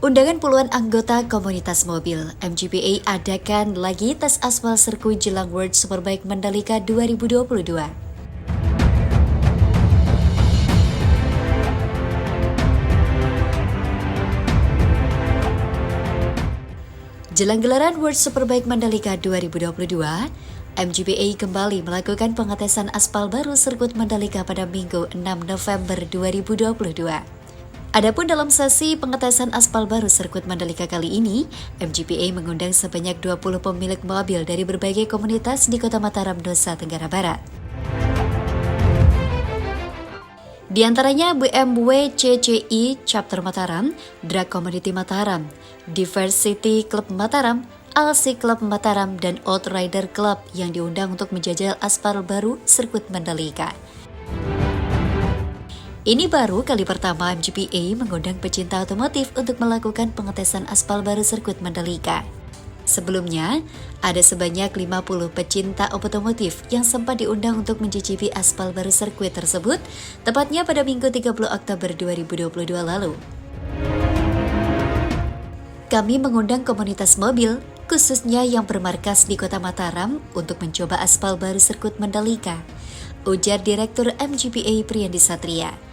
Undangan puluhan anggota komunitas mobil, MGPA adakan lagi tes aspal sirkuit jelang World Superbike Mandalika 2022. Jelang gelaran World Superbike Mandalika 2022, MGPA kembali melakukan pengetesan aspal baru sirkuit Mandalika pada Minggu 6 November 2022. Adapun dalam sesi pengetesan aspal baru sirkuit Mandalika kali ini, MGPA mengundang sebanyak 20 pemilik mobil dari berbagai komunitas di Kota Mataram, Nusa Tenggara Barat. Di antaranya BMW CCI Chapter Mataram, Drag Community Mataram, Diversity Club Mataram, ALSI Club Mataram, dan Outrider Club yang diundang untuk menjajal aspal baru sirkuit Mandalika. Ini baru kali pertama MGPA mengundang pecinta otomotif untuk melakukan pengetesan aspal baru sirkuit Mandalika. Sebelumnya, ada sebanyak 50 pecinta otomotif yang sempat diundang untuk mencicipi aspal baru sirkuit tersebut, tepatnya pada Minggu 30 Oktober 2022 lalu. Kami mengundang komunitas mobil, khususnya yang bermarkas di Kota Mataram, untuk mencoba aspal baru sirkuit Mandalika, ujar Direktur MGPA Priyandi Satria.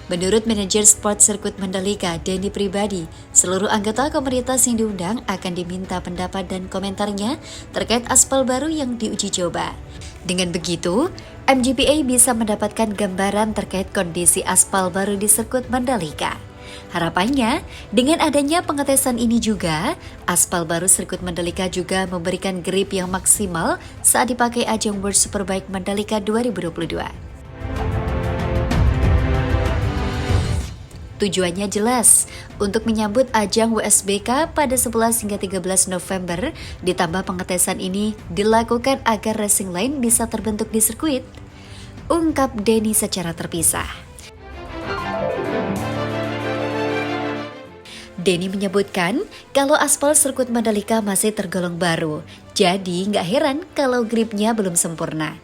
Menurut manajer sport sirkuit Mandalika, Denny Pribadi, seluruh anggota komunitas yang diundang akan diminta pendapat dan komentarnya terkait aspal baru yang diuji coba. Dengan begitu, MGPA bisa mendapatkan gambaran terkait kondisi aspal baru di sirkuit Mandalika. Harapannya, dengan adanya pengetesan ini juga, aspal baru sirkuit Mandalika juga memberikan grip yang maksimal saat dipakai ajang World Superbike Mandalika 2022. Tujuannya jelas, untuk menyambut ajang WSBK pada 11 hingga 13 November, ditambah pengetesan ini dilakukan agar racing line bisa terbentuk di sirkuit, ungkap Denny secara terpisah. Denny menyebutkan kalau aspal sirkuit Mandalika masih tergolong baru, jadi nggak heran kalau gripnya belum sempurna.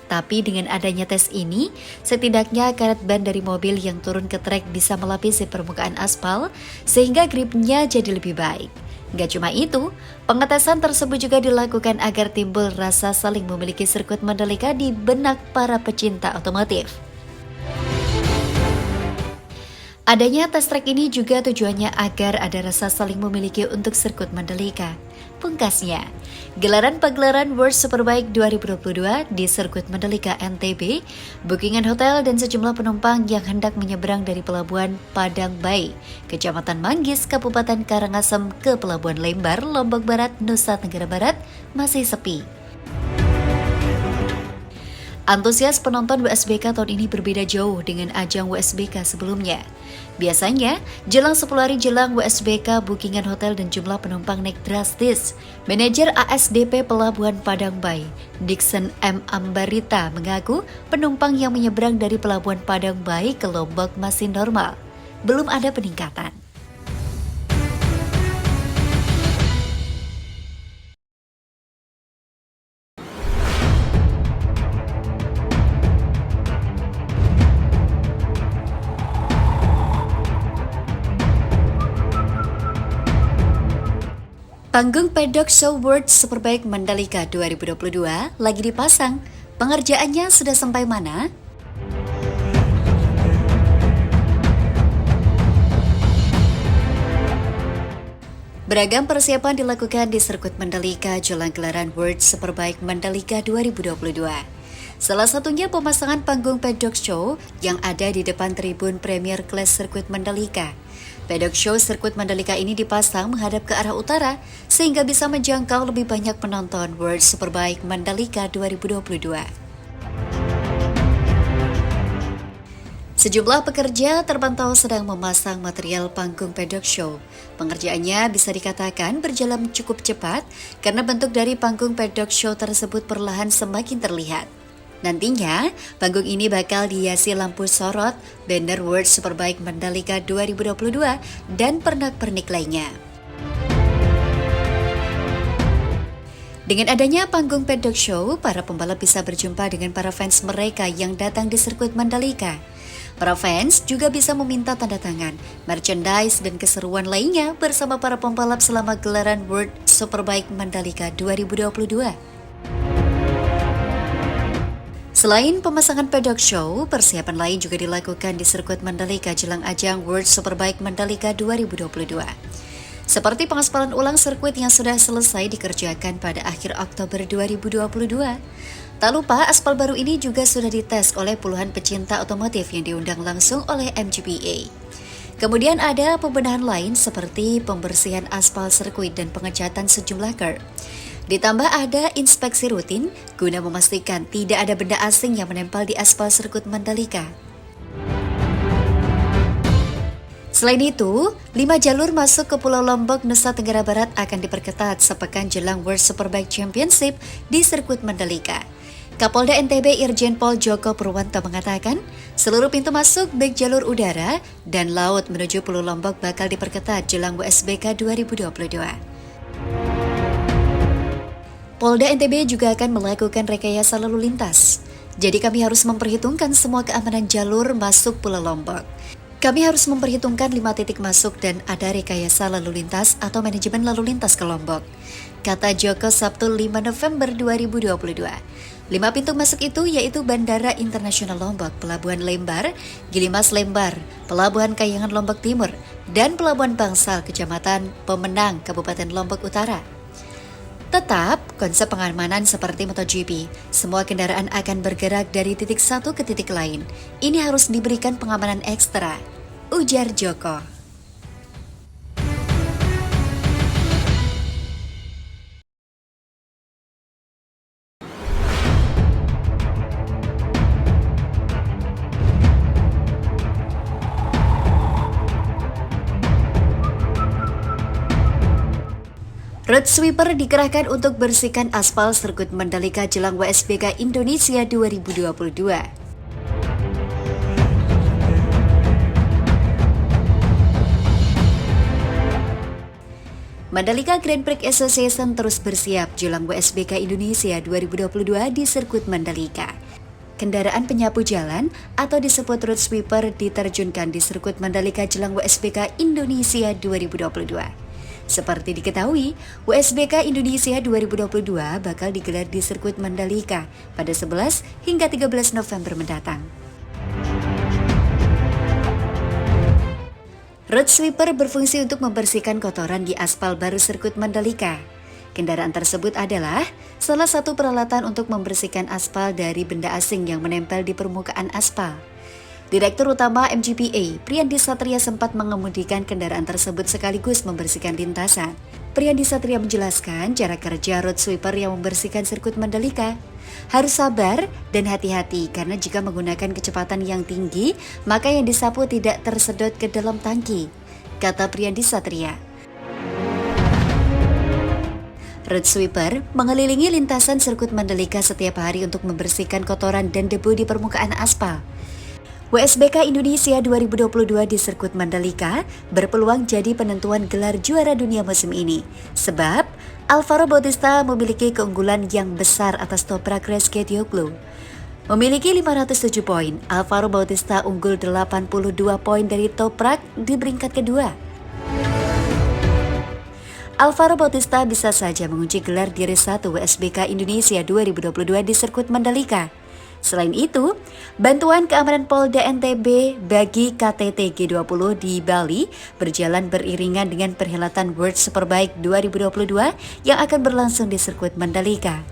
Tapi dengan adanya tes ini, setidaknya karet ban dari mobil yang turun ke trek bisa melapisi permukaan aspal, sehingga gripnya jadi lebih baik. Gak cuma itu, pengetesan tersebut juga dilakukan agar timbul rasa saling memiliki sirkuit Mandalika di benak para pecinta otomotif. Adanya tes track ini juga tujuannya agar ada rasa saling memiliki untuk sirkuit Mandalika. Pungkasnya, pagelaran World Superbike 2022 di sirkuit Mandalika NTB, bookingan hotel dan sejumlah penumpang yang hendak menyeberang dari Pelabuhan Padang Bayi, Kecamatan Manggis, Kabupaten Karangasem ke Pelabuhan Lembar, Lombok Barat, Nusa Tenggara Barat masih sepi. Antusias penonton WSBK tahun ini berbeda jauh dengan ajang WSBK sebelumnya. Biasanya, jelang 10 hari jelang WSBK, bookingan hotel dan jumlah penumpang naik drastis. Manajer ASDP Pelabuhan Padang Bayi, Dixon M. Ambarita, mengaku penumpang yang menyeberang dari Pelabuhan Padang Bayi ke Lombok masih normal. Belum ada peningkatan. Panggung Pedok Show World Superbike Mandalika 2022 lagi dipasang. Pengerjaannya sudah sampai mana? Beragam persiapan dilakukan di sirkuit Mandalika jelang gelaran World Superbike Mandalika 2022. Salah satunya pemasangan panggung Pedok Show yang ada di depan tribun Premier Class sirkuit Mandalika. Pedok Show sirkuit Mandalika ini dipasang menghadap ke arah utara sehingga bisa menjangkau lebih banyak penonton World Superbike Mandalika 2022. Sejumlah pekerja terpantau sedang memasang material panggung Pedok Show. Pengerjaannya bisa dikatakan berjalan cukup cepat karena bentuk dari panggung Pedok Show tersebut perlahan semakin terlihat. Nantinya, panggung ini bakal dihiasi lampu sorot, banner World Superbike Mandalika 2022, dan pernak-pernik lainnya. Dengan adanya panggung Pedok Show, para pembalap bisa berjumpa dengan para fans mereka yang datang di sirkuit Mandalika. Para fans juga bisa meminta tanda tangan, merchandise, dan keseruan lainnya bersama para pembalap selama gelaran World Superbike Mandalika 2022. Selain pemasangan pedok show, persiapan lain juga dilakukan di sirkuit Mandalika jelang ajang World Superbike Mandalika 2022. Seperti pengaspalan ulang sirkuit yang sudah selesai dikerjakan pada akhir Oktober 2022. Tak lupa, aspal baru ini juga sudah dites oleh puluhan pecinta otomotif yang diundang langsung oleh MGPA. Kemudian ada pembenahan lain seperti pembersihan aspal sirkuit dan pengecatan sejumlah curb. Ditambah ada inspeksi rutin guna memastikan tidak ada benda asing yang menempel di aspal sirkuit Mandalika. Selain itu, 5 jalur masuk ke Pulau Lombok, Nusa Tenggara Barat akan diperketat sepekan jelang World Superbike Championship di sirkuit Mandalika. Kapolda NTB Irjen Pol Joko Purwanto mengatakan, seluruh pintu masuk baik jalur udara dan laut menuju Pulau Lombok bakal diperketat jelang WSBK 2022. Polda NTB juga akan melakukan rekayasa lalu lintas. Jadi kami harus memperhitungkan semua keamanan jalur masuk Pulau Lombok. Kami harus memperhitungkan 5 titik masuk dan ada rekayasa lalu lintas atau manajemen lalu lintas ke Lombok, kata Joko Sabtu 5 November 2022. 5 pintu masuk itu yaitu Bandara Internasional Lombok, Pelabuhan Lembar, Gilimas Lembar, Pelabuhan Kayangan Lombok Timur, dan Pelabuhan Bangsal, Kecamatan Pemenang, Kabupaten Lombok Utara. Tetap, konsep pengamanan seperti MotoGP, semua kendaraan akan bergerak dari titik satu ke titik lain. Ini harus diberikan pengamanan ekstra, ujar Joko. Road sweeper dikerahkan untuk bersihkan aspal sirkuit Mandalika jelang WSBK Indonesia 2022. Mandalika Grand Prix Association terus bersiap jelang WSBK Indonesia 2022 di sirkuit Mandalika. Kendaraan penyapu jalan atau disebut road sweeper diterjunkan di sirkuit Mandalika jelang WSBK Indonesia 2022. Seperti diketahui, WSBK Indonesia 2022 bakal digelar di sirkuit Mandalika pada 11 hingga 13 November mendatang. Road sweeper berfungsi untuk membersihkan kotoran di aspal baru sirkuit Mandalika. Kendaraan tersebut adalah salah satu peralatan untuk membersihkan aspal dari benda asing yang menempel di permukaan aspal. Direktur Utama MGPA, Priyandi Satria sempat mengemudikan kendaraan tersebut sekaligus membersihkan lintasan. Priyandi Satria menjelaskan cara kerja road sweeper yang membersihkan sirkuit Mandalika. Harus sabar dan hati-hati karena jika menggunakan kecepatan yang tinggi, maka yang disapu tidak tersedot ke dalam tangki, kata Priyandi Satria. Road sweeper mengelilingi lintasan sirkuit Mandalika setiap hari untuk membersihkan kotoran dan debu di permukaan aspal. WSBK Indonesia 2022 di sirkuit Mandalika berpeluang jadi penentuan gelar juara dunia musim ini. Sebab, Alvaro Bautista memiliki keunggulan yang besar atas Toprak Razgatlioglu. Memiliki 507 poin, Alvaro Bautista unggul 82 poin dari Toprak di peringkat kedua. Alvaro Bautista bisa saja mengunci gelar diri 1 WSBK Indonesia 2022 di sirkuit Mandalika. Selain itu, bantuan keamanan Polda NTB bagi KTT G20 di Bali berjalan beriringan dengan perhelatan World Superbike 2022 yang akan berlangsung di sirkuit Mandalika.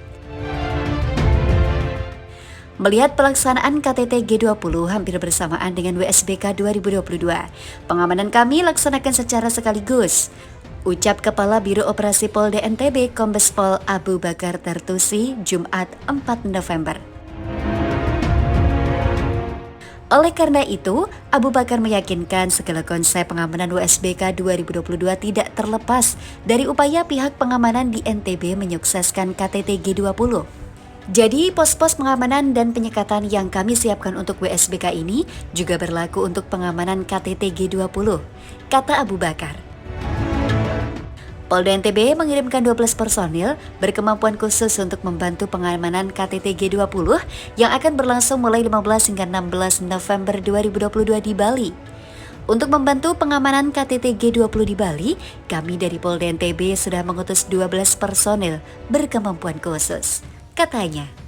Melihat pelaksanaan KTT G20 hampir bersamaan dengan WSBK 2022, pengamanan kami laksanakan secara sekaligus, ucap Kepala Biro Operasi Polda NTB Kombes Pol Abu Bakar Tartusi Jumat 4 November. Oleh karena itu, Abu Bakar meyakinkan segala konsep pengamanan WSBK 2022 tidak terlepas dari upaya pihak pengamanan di NTB menyukseskan KTT G20. Jadi, pos-pos pengamanan dan penyekatan yang kami siapkan untuk WSBK ini juga berlaku untuk pengamanan KTT G20, kata Abu Bakar. Polda NTB mengirimkan 12 personil berkemampuan khusus untuk membantu pengamanan KTT G20 yang akan berlangsung mulai 15 hingga 16 November 2022 di Bali. Untuk membantu pengamanan KTT G20 di Bali, kami dari Polda NTB sudah mengutus 12 personil berkemampuan khusus, katanya.